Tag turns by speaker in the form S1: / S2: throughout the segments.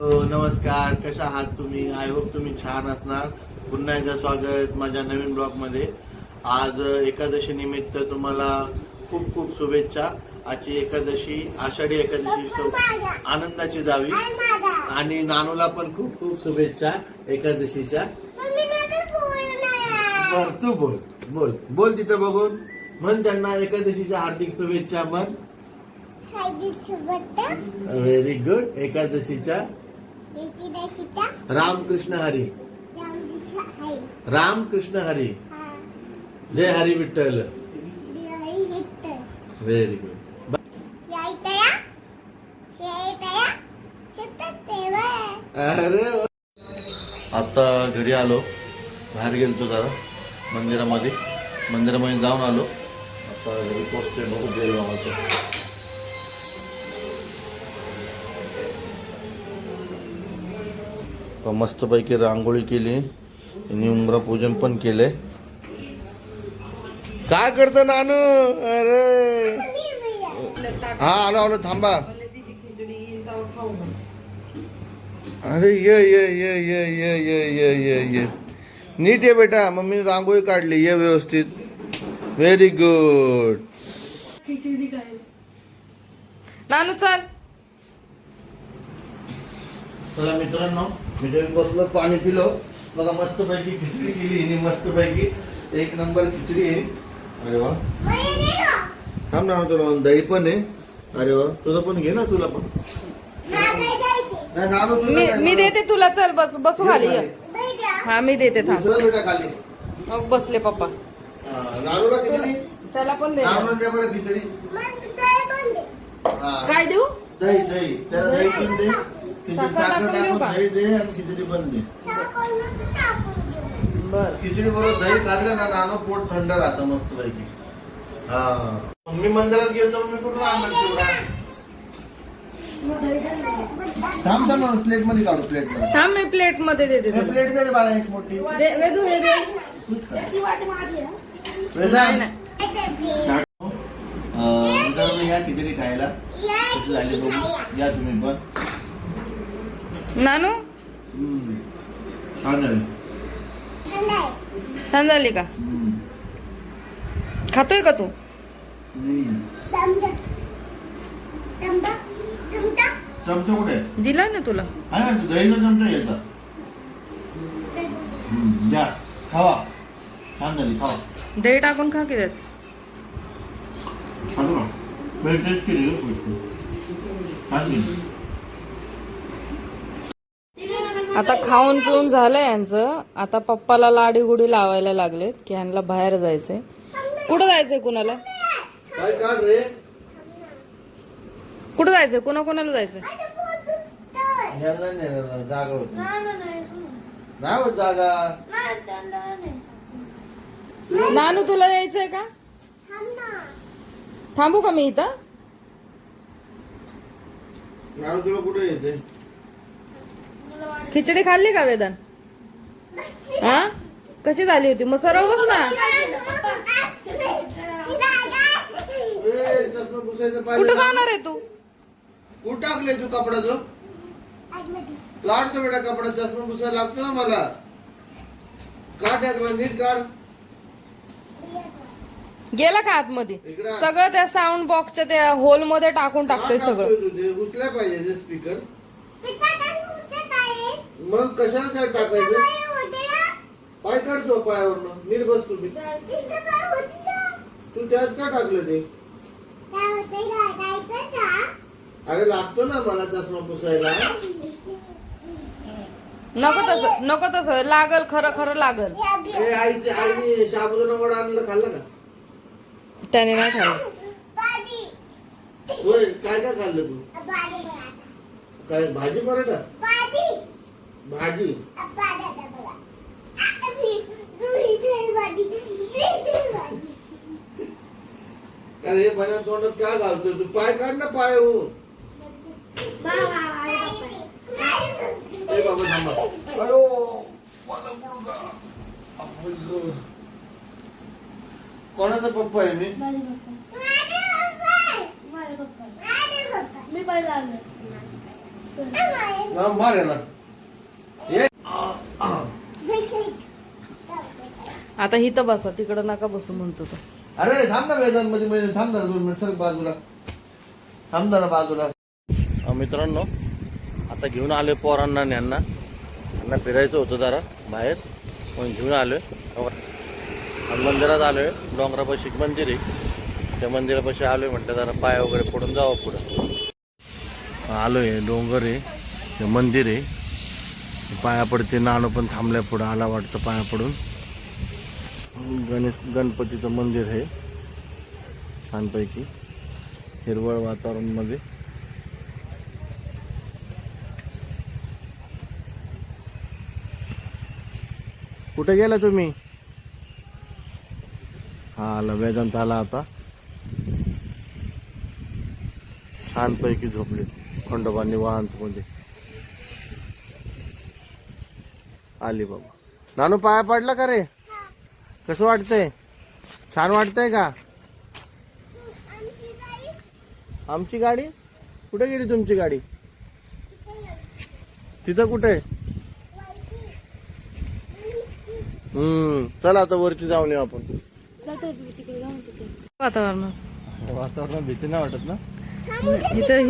S1: नमस्कार, कशा आहात तुम्ही? आय होप तुम्ही छान असणार. पुन्हा एकदा स्वागत माझ्या नवीन ब्लॉग मध्ये. आज एकादशी निमित्त तुम्हाला खूप खूप शुभेच्छा. आजची एकादशी आषाढी एकादशी आनंदाची जावी आणि नानूला पण खूप खूप शुभेच्छा एकादशीच्या. तू बोल बोल बोल तिथं बघून म्हण त्यांना एकादशीच्या हार्दिक शुभेच्छा म्हण. Very good. एकादशीच्या रामकृष्ण हरी. रामकृष्ण हरी. जय हरी विठ्ठल. Very good. अरे आता घरी आलो, बाहेर गेलतो जरा मंदिरामध्ये जाऊन आलो. आता घरी पोचते बघू देवाचं. मस्तपैकी रांगोळी केली आणि उंबरा पूजन पण केलंय. काय करत नानू? अरे हा आलो थांबा. अरे ये ये ये ये ये ये ये ये ये नीट आहे बेटा. मम्मी रांगोळी काढली, ये व्यवस्थित. Very good.
S2: नानू चल.
S1: चला मित्रांनो, मी जेवण बसलो, पाणी पिलो. बघा मस्त पैकी खिचडी केली आणि मस्त पैकी एक नंबर खिचडी आहे. अरे वा. थांब ना, तुला दही पण आहे. अरे वा, तुझं पण घे ना. तुला पण
S2: मी देते तुला. चल बस बसू खाली. हा मी देते. थांब
S1: बेटा खाली.
S2: मग बसले पप्पा.
S1: नानूला खिचडी.
S2: त्याला पण दे.
S1: नानूला द्या बरं खिचडी.
S2: काय देऊ?
S1: दही दही त्याला दही पण दे.
S2: साखर देऊ का?
S1: दही दे आणि खिचडी पण दे.
S2: बर.
S1: खिचडी बरोबर दही खाल्लं ना नानू पोट थंड राहतं मस्त पैकी. हा मी मंदिरात गेलो, मी कुठून आणलं चिवडा? थांब थांब, प्लेट मध्ये काढू. प्लेट मध्ये
S2: थांब, मी प्लेट मध्ये देते.
S1: प्लेट दे रे बाळा, एक मोठी.
S2: वेदू हे दे.
S1: मित्रांनो या खिचडी खायला कशी झाली बघू या तुम्ही पण.
S2: नानू
S1: छान झाली.
S2: छान झाली का? खातोय का तू?
S1: चमचा कुठे
S2: दिला ना तुला?
S1: आहे ना, दहीचा चमचा घ्यायचा. द्या खावा. छान झाली, खावा.
S2: दही टाकून खा की त्यात.
S1: खातो का? वेळ टेस्ट केली का गोष्ट? छान केली.
S2: आता खाऊन पिऊन झालंय यांचं. आता पप्पाला लाडी गुडी लावायला लागलेत की ह्यांना बाहेर जायचंय. कुठं जायचंय? कुणाला?
S1: काय काढ रे?
S2: कुठं जायचंय? कोणाला जायचंय?
S1: ह्याला नाही जागा होती. नाही होत जागा.
S2: नानू तुला यायचंय का? थांबू का मी इथं?
S1: नानू तुला कुठे यायचंय?
S2: खिचडी खाल्ली का वेदन? हा कशी झाली होती? मग सरळ बस ना. कुठं जाणार आहे तू?
S1: कुठं टाकले तू कपड्याचं? काढतो बेटा कपडा. चष्मा पुसायला लागतो ना मला. का टाकलं? नीट काढ.
S2: गेला का आतमध्ये? सगळं त्या साऊंड बॉक्सच्या त्या होल मध्ये टाकून टाकतोय सगळं.
S1: उचल्या पाहिजे स्पीकर. मग कशाला टाकायचं? पाय काढतो पायावरनं. नीट बस तुम्ही. तू त्यात का टाकलं ते? अरे लागतो ना मला चष्मा पुसायला.
S2: नको तसं लागल. खरं लागल.
S1: आईने साबुदाणा वडा आणलं, खाल्लं का?
S2: त्याने नाही खाल्लं.
S1: होय. काय काय खाल्लं तू? काय भाजी पराठा? भाजी. अरे माझ्या तोंडात काय घालतोय तू? पाय काढ ना पायाहून. बाबा थांबा. अयो मला मुलगा. कोणाचा पप्पा आहे मी?
S3: मी पहिला आलो.
S1: मार याला. ये.
S2: आता इथं बसा, तिकडं नका बसू म्हणतो तो.
S1: अरे थांब ना वेदांत मध्ये थांब ना 2 मिनिट सर बाजूला थांब जरा बाजूला. मित्रांनो आता घेऊन आलोय पोरांना यांना फिरायचं होतं जरा बाहेर म्हणून घेऊन आलोय. मंदिरात आलोय. डोंगरापाशी एक मंदिर आहे, त्या मंदिरापाशी आलोय. म्हटलं जरा पाय वगैरे पडून जावं पुढं. आलोय, डोंगर आहे, ते मंदिर आहे, पाया पडते. नानू पण थांबल्या पुढं आला वाटतं पाया पडून. गणपतीचं मंदिर आहे छानपैकी हिरवळ वातावरण मध्ये. कुठे गेला तुम्ही? हा आला वेदांत आला आता. छानपैकी झोपले खंडोबा निवांत मध्ये. आली बाबा. नानू पाया पडला का रे? कसं वाटतंय? छान वाटतंय का? आमची गाडी कुठे गेली? तुमची गाडी तिथं कुठे? चला आता वरती जाऊन येऊ आपण. वातावरणात भीती नाही वाटत ना?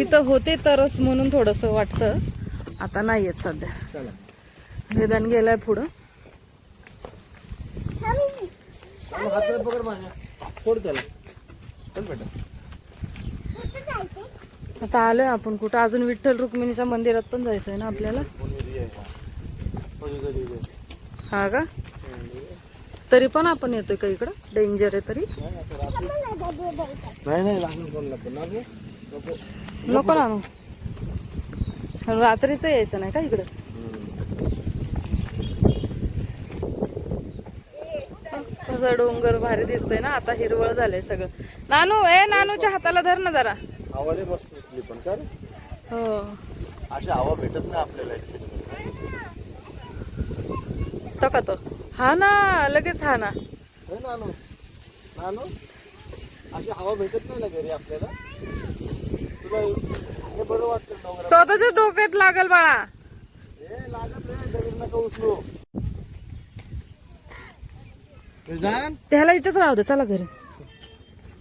S2: इथं होते तरच म्हणून थोडस वाटतं. आता नाही येत सध्या.
S1: चला.
S2: वेदान गेलाय पुढं.
S1: हात पकड माझ्या. सोड त्याला. चल बेटा.
S2: आता आलोय आपण कुठं. अजून विठ्ठल रुक्मिणीच्या मंदिरात पण जायचंय ना आपल्याला. हा का? तरी पण आपण येतोय का इकडं? डेंजर आहे तरी.
S1: नाही लागून कोणला पण
S2: नको ना. रात्रीच यायचं नाही का इकडं? कसं डोंगर भारी दिसतंय ना. आता हिरवळ झालंय सगळं. नानूच्या हाताला धर ना जरा.
S1: हवाले मस्त उठली पण का रे?
S2: हो
S1: अशी हवा भेटत नाही आपल्याला.
S2: तो का तो? हा ना, लगेच हा ना.
S1: नानू नानू अशी हवा भेटत नाही ना घरी आपल्याला. तुला हे बरं वाटतं डोंगरात?
S2: स्वतःच्या डोक्यात लागल बाळा.
S1: हे लागत नाही. दगड नका उचलू. वेदांत,
S2: त्याला इथंच राहू दे. चला घरी.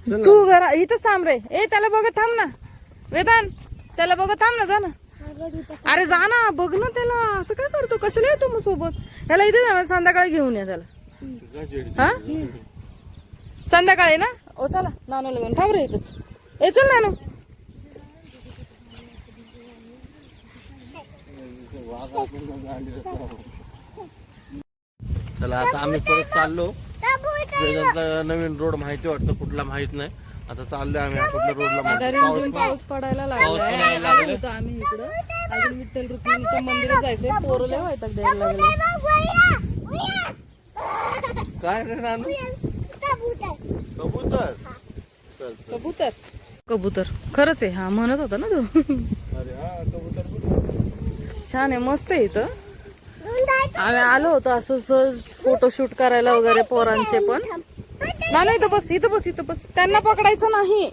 S1: चल
S2: तू घरा इथंच थांब रे. ए त्याला बघत थांब ना वेदांत. त्याला बघत थांब ना. जा ना. अरे जा ना, बघ ना त्याला. असं काय करतो? कशाला येतो मग सोबत? ह्याला इथे संध्याकाळी घेऊन या त्याला. हा संध्याकाळी ना. ओ चला नानूला घेऊन. थांब रे इथंच. ए चल नानू.
S1: चला आता आम्ही परत चाललो. वेदांतला नवीन रोड माहिती वाटतं, कुठला माहित नाही. आता चाललोय आम्ही कुठल्या रोडला.
S2: अजून पाऊस पडायला लागलाय. आलो होतो आम्ही इकडं. अजून विठ्ठल रुक्मिणीच्या मंदिरात जायचंय. पोरले व्हायचं द्यायला लागले.
S1: काय रे नानू? कबूतर. चल चल.
S2: कबूतर कबूतर खरंच आहे. हा म्हणत होता ना तू.
S1: अरे हा कबूतर
S2: छान आहे, मस्त आहे इथं. आम्ही आलो होतो असं सहज फोटोशूट करायला वगैरे पोरांचे पण. नाही इथं बस, इथं बस, इथं बस. त्यांना पकडायचं नाही.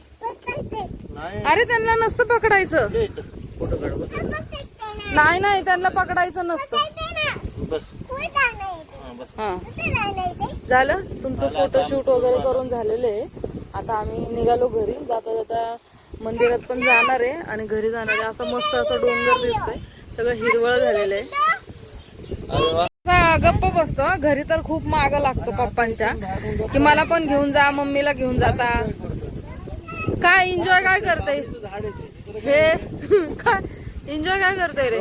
S1: नाही.
S2: अरे त्यांना नसतं पकडायचं.
S1: ये इथं. फोटो काढ बस.
S2: नाही त्यांना पकडायचं नसतं.
S1: बस. हा, बस.
S2: हा झालं तुमचं फोटोशूट वगैरे करून झालेलं आहे. आता आम्ही निघालो घरी. जाता जाता मंदिरात पण जाणार आहे आणि घरी जाणार आहे. असं मस्त असं डोंगर दिसतोय. सगळं हिरवळ झालेलं आहे.
S1: अरे वा.
S2: गप्प बसतो. घरी तर खूप माग लागतो पप्पांच्या, की मला पण घेऊन जा, मम्मीला घेऊन जाता. काय एन्जॉय काय करते हे? काय एन्जॉय काय करते रे?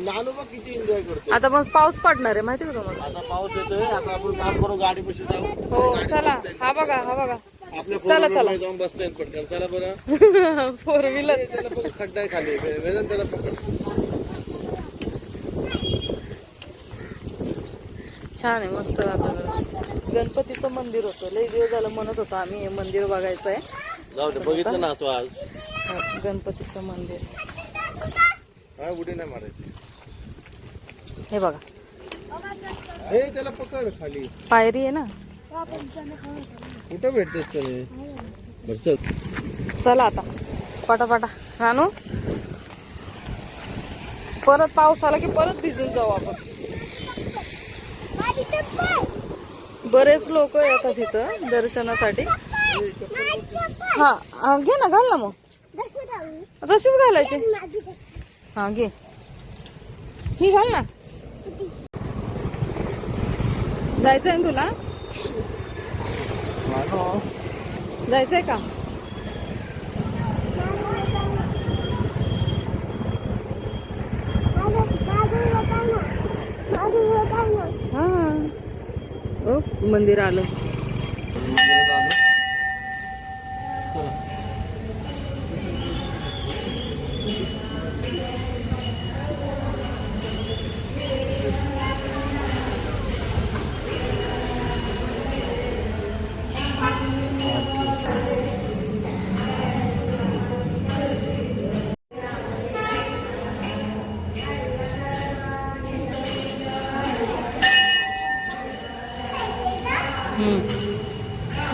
S1: नानू बघ किती एन्जॉय करतो.
S2: आता मग पाऊस पडणार आहे माहिती का तुम्हाला?
S1: आता पाऊस येतोय. आता आपण काम करू, गाडी बशी जाऊ.
S2: हो चला. हा बघा हा बघा.
S1: आपल्या
S2: चला,
S1: फोर
S2: चला.
S1: जाऊन बसता येईल पटकन. चला बरं.
S2: 4 व्हीलर.
S1: त्याला पकड, खड्डा आहे खाली. वेदन त्याला पकड.
S2: छान आहे, मस्त वातावरण. गणपतीचं मंदिर होतं. लई दिवस झालं म्हणत होतो आम्ही हे मंदिर बघायचं आहे.
S1: जाऊ दे, बघितलं ना तू आज.
S2: गणपतीचं मंदिर.
S1: काय उडी नाही मारायची.
S2: हे बघा
S1: हे त्याला पकड खाली.
S2: पायरी आहे ना.
S1: कुठं भेटतेस त्याने? बरं चल.
S2: चला आता पटापटा रानू. परत पाऊस आला की परत भिजून जाऊ आपण. बरेच लोक येतात इथं दर्शनासाठी. हा घे ना, घाल ना मग. तशीच घालायची. हा घे, ही घाल ना. जायचंय ना तुला? जायचंय का? हा ओ मंदिर आलं.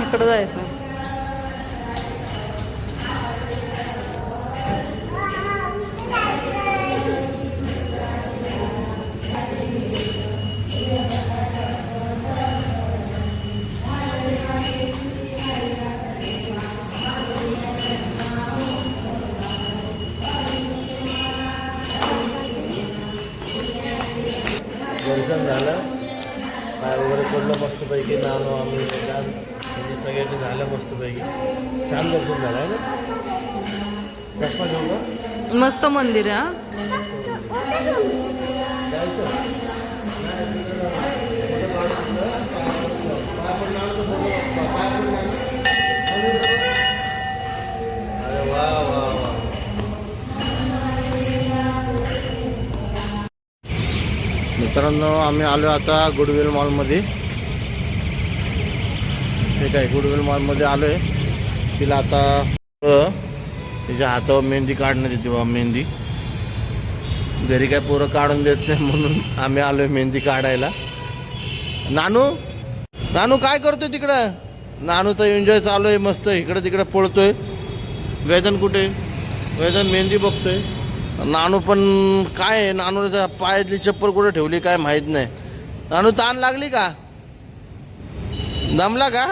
S2: इकडं जायचं.
S1: दर्शन झालं, पाय वगैरे पडलं मस्तपैकी. नानो आम्ही सगळ्यांनी झालं मस्तपैकी. छान दर्शन झालं आहे ना. चष्मा घेऊ का?
S2: मस्त मंदिर आहे.
S1: अरे वा वा वा. मित्रांनो, आम्ही आलो आता गुडविल मॉलमध्ये. ठीक आहे, गुडविल मॉलमध्ये आलो आहे. तिला आता तिच्या हातावर मेहंदी काढण्यात येते बा. मेहंदी घरी काय पोरं काढून देत नाही, म्हणून आम्ही आलो आहे मेहंदी काढायला. नानू, नानू काय करतोय तिकडं? नानूचा एन्जॉय चालू आहे मस्त. इकडं तिकडं पळतोय. वेदन कुठे? वेदन मेहंदी बघतोय. नानू पण काय आहे, नानूच्या पायातली चप्पल कुठे ठेवली काय माहीत नाही. नानू ताण लागली का? दमला का?